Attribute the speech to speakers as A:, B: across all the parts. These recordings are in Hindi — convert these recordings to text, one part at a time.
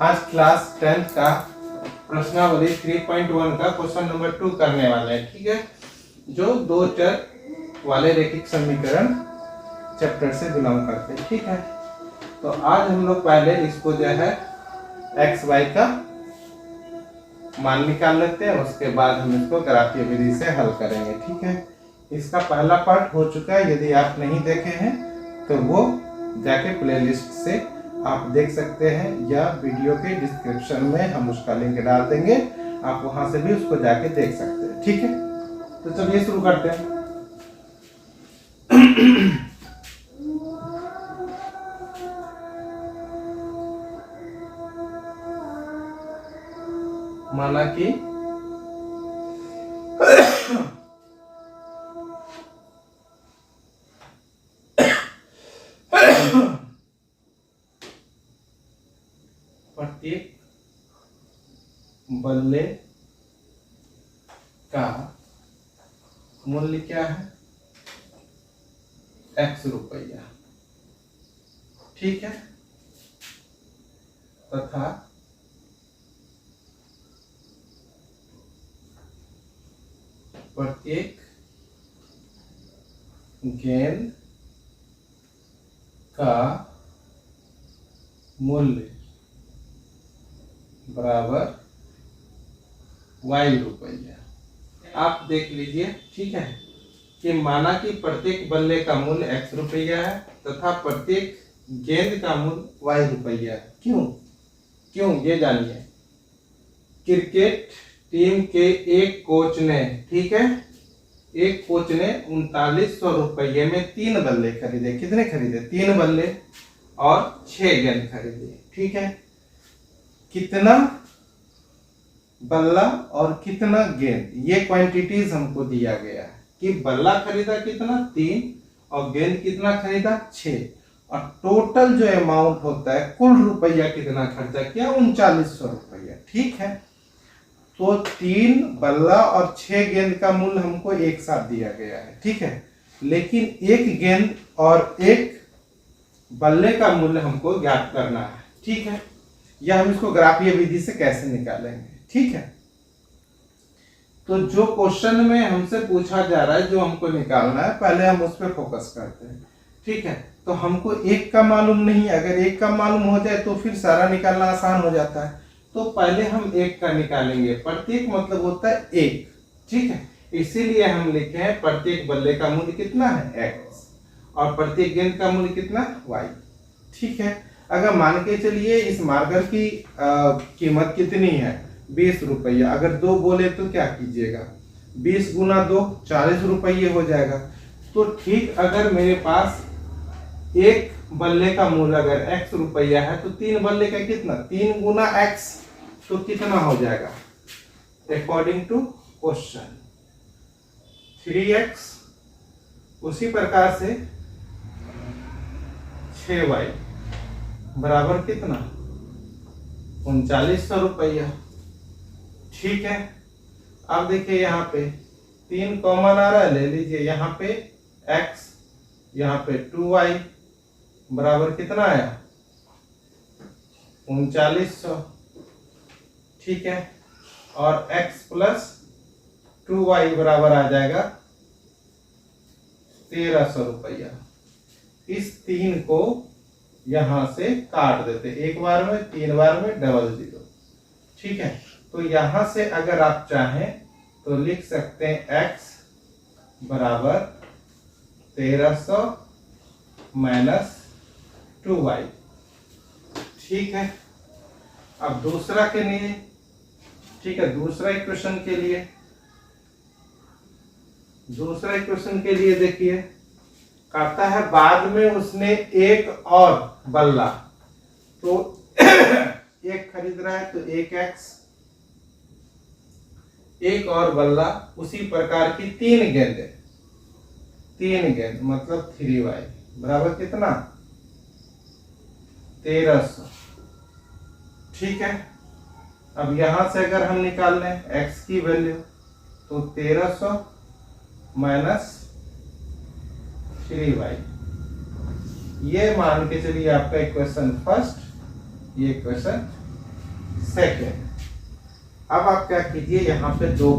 A: आज क्लास 10th का प्रश्नावली 3.1 का क्वेश्चन नंबर 2 करने वाले हैं। ठीक है, जो दो चर वाले रैखिक समीकरण चैप्टर से बिलोंग करते हैं। ठीक है, तो आज हम लोग पहले इसको जो है एक्स वाई का मान निकाल लेते हैं, उसके बाद हम इसको ग्राफीय विधि से हल करेंगे। ठीक है, इसका पहला पार्ट हो चुका है, यदि आप नहीं देखे हैं तो वो जाके प्लेलिस्ट से आप देख सकते हैं, या वीडियो के डिस्क्रिप्शन में हम उसका लिंक डाल देंगे, आप वहां से भी उसको जाके देख सकते हैं। ठीक है, तो चलिए शुरू करते हैं। माना कि प्रत्येक बल्ले का मूल्य क्या है? x रुपया। ठीक है, तथा प्रत्येक गेंद का मूल्य बराबर y रुपया। आप देख लीजिए। ठीक है, कि माना कि प्रत्येक बल्ले का मूल्य x रुपया है तथा प्रत्येक गेंद का मूल्य y रुपया है। क्यों ये जानिए। क्रिकेट टीम के एक कोच ने, ठीक है, एक कोच ने 3900 रुपये में 3 बल्ले खरीदे। कितने खरीदे? 3 बल्ले और 6 गेंद खरीदे। ठीक है, कितना बल्ला और कितना गेंद, ये क्वांटिटीज हमको दिया गया है कि बल्ला खरीदा कितना 3 और गेंद कितना खरीदा 6, और टोटल जो अमाउंट होता है कुल रुपया कितना खर्चा किया 3900 रुपया। ठीक है, तो 3 बल्ला और 6 गेंद का मूल्य हमको एक साथ दिया गया है। ठीक है, लेकिन एक गेंद और एक बल्ले का मूल्य हमको ज्ञात करना है। ठीक है, या हम इसको ग्राफीय विधि से कैसे निकालेंगे। ठीक है, तो जो क्वेश्चन में हमसे पूछा जा रहा है, जो हमको निकालना है, पहले हम उस पर फोकस करते हैं। ठीक है, तो हमको एक का मालूम नहीं, अगर एक का मालूम हो जाए तो फिर सारा निकालना आसान हो जाता है। तो पहले हम एक का निकालेंगे। प्रत्येक मतलब होता है एक। ठीक है, इसीलिए हम लिखे हैं प्रत्येक बल्ले का मूल्य कितना है x और प्रत्येक गेंद का मूल्य कितना y। ठीक है, अगर मान के चलिए इस मार्कर की कीमत कितनी है 20 रुपया, अगर 2 बोले तो क्या कीजिएगा, 20 गुना 2 40 रुपये हो जाएगा। तो ठीक, अगर मेरे पास एक बल्ले का मूल्य अगर x रुपया है तो 3 बल्ले का कितना, 3 गुना x, तो कितना हो जाएगा अकॉर्डिंग टू क्वेश्चन 3x। उसी प्रकार से 6y बराबर कितना 3900 रुपया। ठीक है, अब देखिए यहाँ पे 3 कॉमन आ रहा है, ले लीजिए। यहाँ पे x, यहाँ पे 2y बराबर कितना आया 3900। ठीक है, और x प्लस 2y बराबर आ जाएगा 1300 रुपया। इस 3 को यहां से काट देते, एक बार में 3 बार में डबल 0। ठीक है, तो यहां से अगर आप चाहें तो लिख सकते हैं x बराबर 1300 माइनस 2y। ठीक है, अब दूसरा के लिए, ठीक है, दूसरा इक्वेशन के लिए देखिए, कहता है बाद में उसने एक और बल्ला, तो एक खरीद रहा है तो 1x, एक और बल्ला, उसी प्रकार की 3 गेंद मतलब 3y बराबर कितना 1300। ठीक है, अब यहां से अगर हम निकाल लें x की वैल्यू तो 1300 माइनस 3y, ये मान के चलिए आपका इक्वेशन फर्स्ट, ये इक्वेशन सेकेंड। अब आप क्या कीजिए, यहाँ पे दो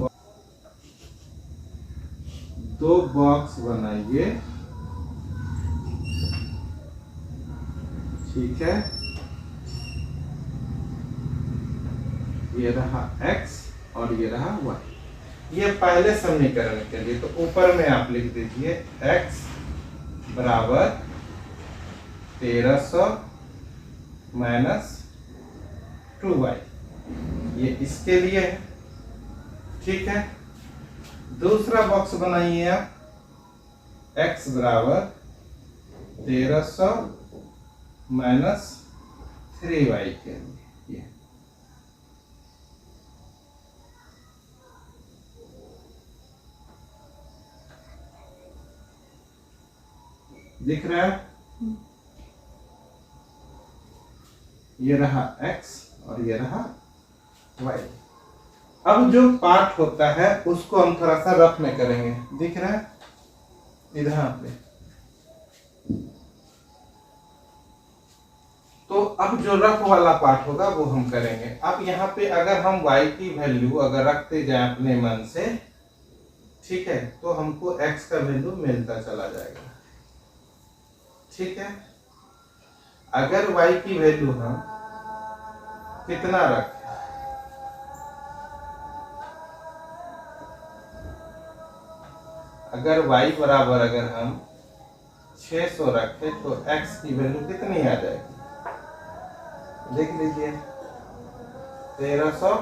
A: बॉक्स बनाइए, ठीक है। ये रहा x और ये रहा y। ये पहले समीकरण के लिए, तो ऊपर में आप लिख दीजिए x बराबर 1300 माइनस 2y, ये इसके लिए है, ठीक है। दूसरा बॉक्स बनाइए आप, x बराबर 1300 माइनस 3y के लिए, ये दिख रहा है। ये रहा x और ये रहा y। अब जो पार्ट होता है उसको हम थोड़ा सा रफ में करेंगे, दिख रहा है इधर पे। तो अब जो रफ वाला पार्ट होगा वो हम करेंगे। अब यहाँ पे अगर हम y की वैल्यू अगर रखते जाए अपने मन से, ठीक है, तो हमको x का वैल्यू मिलता चला जाएगा, ठीक है। अगर y की वैल्यू हम कितना रखें, अगर y बराबर अगर हम 600 रखें तो x की वैल्यू कितनी आ जाएगी, देख लीजिए। 1300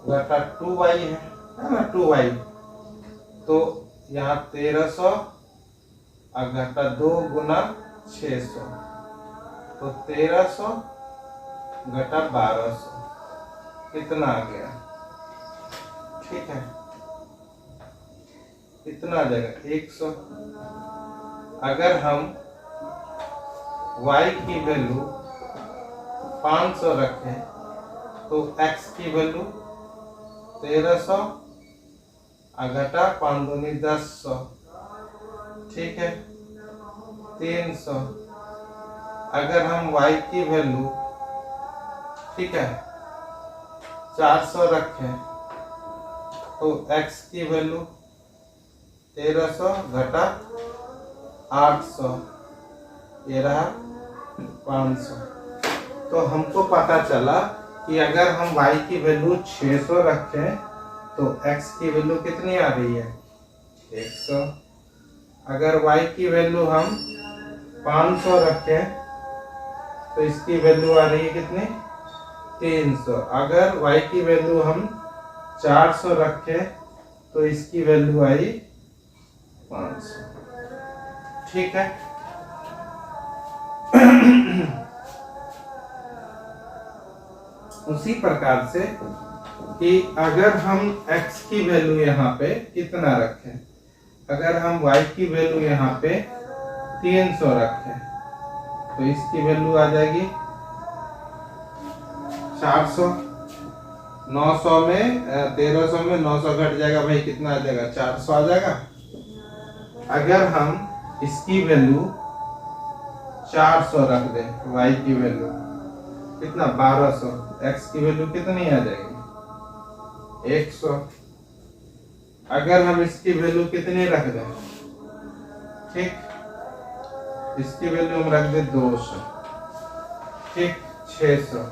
A: घटा 2y है ना, 2y, तो यहाँ 1300 घटा 2 गुना 600, तो 1300 घटा 1200 कितना आ गया, ठीक है, कितना आ जाएगा 100। अगर हम y की वैल्यू 500 रखें तो x की वैल्यू 1300 घटा 5 दूनी 10, ठीक है, 300। अगर हम y की वैल्यू, ठीक है, 400 रखें तो x की वैल्यू 1300 घटा 800, ये रहा 500। तो हमको पता चला कि अगर हम y की वैल्यू 600 रखें तो x की वैल्यू कितनी आ रही है, 100। अगर y की वैल्यू हम 500 रखें तो इसकी वैल्यू आ रही है कितनी, 300। अगर y की वैल्यू हम 400 रखें तो इसकी वैल्यू आई 500, ठीक है। उसी प्रकार से कि अगर हम x की वैल्यू यहाँ पे कितना रखें, अगर हम y की वैल्यू यहाँ पे 300 रखें तो इसकी वैल्यू आ जाएगी 400। 900 में 1300 में 900 घट जाएगा भाई, कितना आ जाएगा, 400 आ जाएगा। अगर हम इसकी वैल्यू 400 रख दें, y की वैल्यू कितना 1200, x की वैल्यू कितनी आ जाएगी 100। अगर हम इसकी वैल्यू कितनी रख दें, ठीक, इसकी वैल्यू हम रख दें 200, ठीक, 600,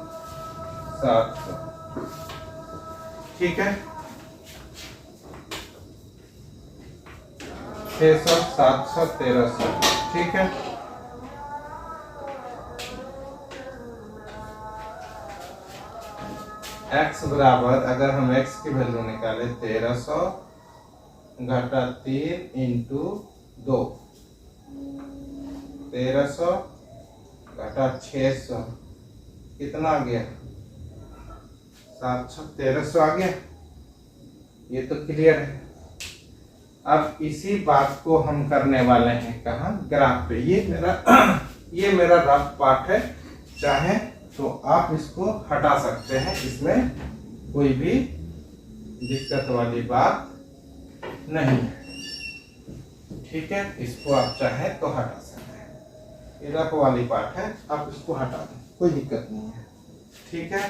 A: 700, ठीक है, 600, 700, 1300, ठीक है। x बराबर अगर हम x की वैल्यू निकाले 1300 घटा 3 इंटू 2, 1300 घटा 600 कितना आ गया, 700, 1300 आ गया। ये तो क्लियर है। अब इसी बात को हम करने वाले हैं कहाँ, ग्राफ पे। ये मेरा रफ पार्ट है, चाहे तो आप इसको हटा सकते हैं, इसमें कोई भी दिक्कत वाली बात नहीं है, ठीक है। इसको आप चाहे तो हटा सकते हैं, ये रफ वाली पार्ट है, आप इसको हटा दें, कोई दिक्कत नहीं है, ठीक। ठीक है,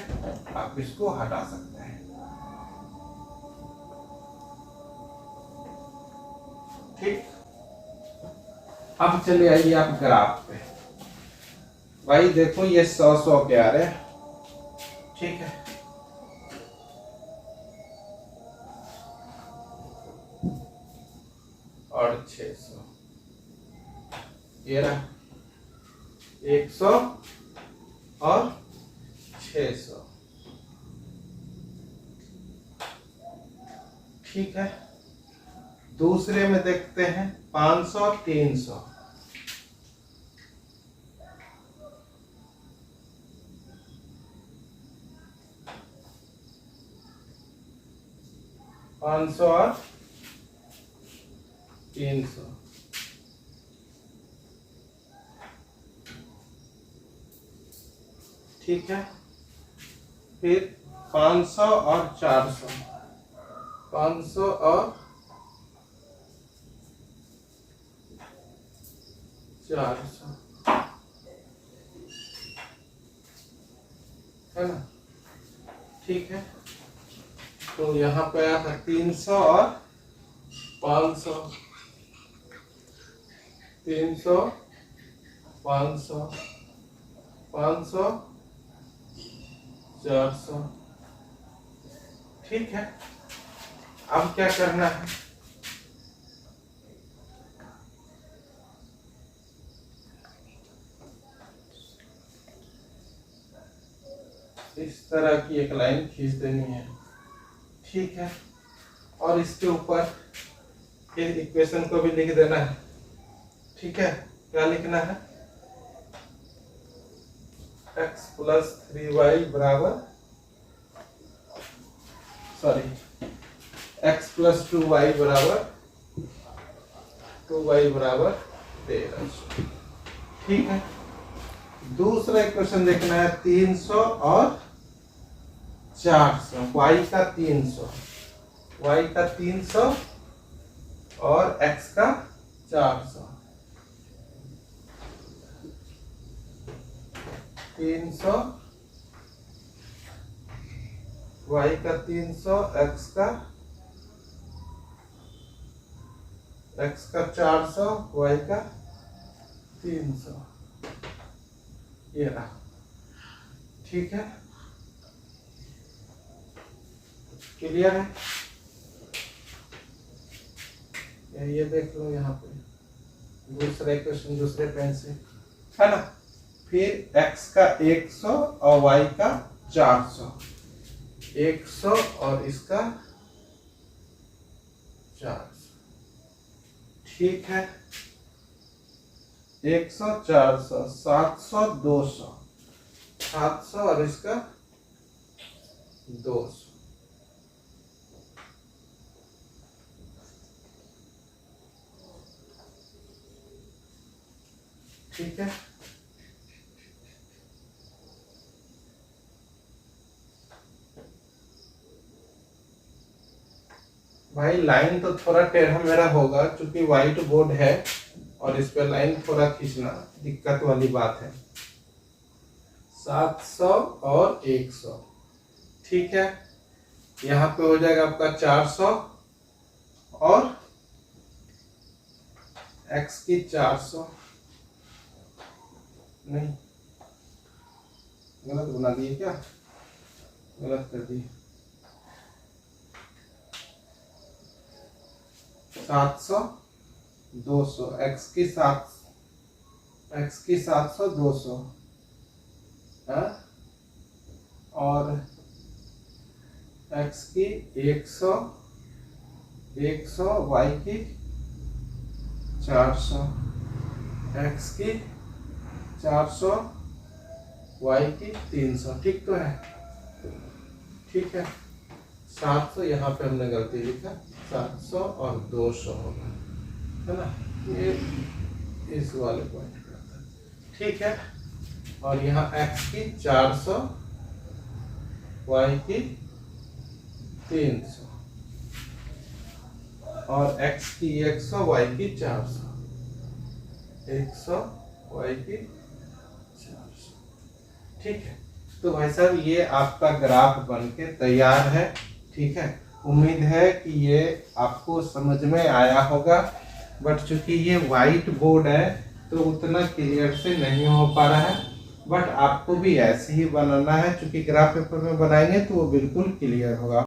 A: आप इसको हटा सकते हैं। ठीक, अब चले आइए आप ग्राफ पे। भाई देखो ये 100 के आ रहे हैं, ठीक है, और 600, ये रहा 100 और 600, ठीक है। दूसरे में देखते हैं 500 300, 500 और 300, ठीक है। फिर 500 और 400, 500 और 400, है ना, ठीक है। तो यहाँ पे आया था 300 और 500, 300 500 500 400, ठीक है। अब क्या करना है, इस तरह की एक लाइन खींच देनी है, ठीक है। और इसके ऊपर इस इक्वेशन को भी लिख देना है, ठीक है। क्या लिखना है, x प्लस 3y बराबर, सॉरी x प्लस 2y बराबर 2y बराबर 1300, ठीक है। दूसरा इक्वेशन देखना है 300 और 400, y का 300, y का 300 और x का 400, 300 y का 300 x का 400 y का 300, ये रहा, ठीक है। क्लियर है, ये देख लो यहाँ पे दूसरा इक्वेशन दूसरे पेन से, है ना। फिर x का 100 और y का 400, 100 और इसका 400, ठीक है। 100 400 700 200, 700 और इसका 200, ठीक है। भाई लाइन तो थोड़ा टेढ़ा मेढ़ा होगा क्योंकि व्हाइट बोर्ड है और इस पे लाइन थोड़ा खींचना दिक्कत वाली बात है। 700 और 100, ठीक है। यहाँ पे हो जाएगा आपका 400 और x की 400, नहीं गलत बना दिए क्या, गलत कर दिए, 700 200, x की 700 200, और x की 100 100, y की 400, x की 400 y की 300, ठीक तो है, ठीक है। 700 यहाँ पे हमने गलती लिखा, 700 और 200 होगा, है ना, ये इस वाले पॉइंट पे आता है, ठीक है। और यहाँ x की 400 y की 300 और x की 100 y की 400, 100 y की 400, ठीक है। तो भाई साहब ये आपका ग्राफ बन के तैयार है। ठीक है, उम्मीद है कि ये आपको समझ में आया होगा, बट चूंकि ये वाइट बोर्ड है तो उतना क्लियर से नहीं हो पा रहा है, बट आपको भी ऐसे ही बनाना है, चूंकि ग्राफ पेपर में बनाएंगे तो वो बिल्कुल क्लियर होगा।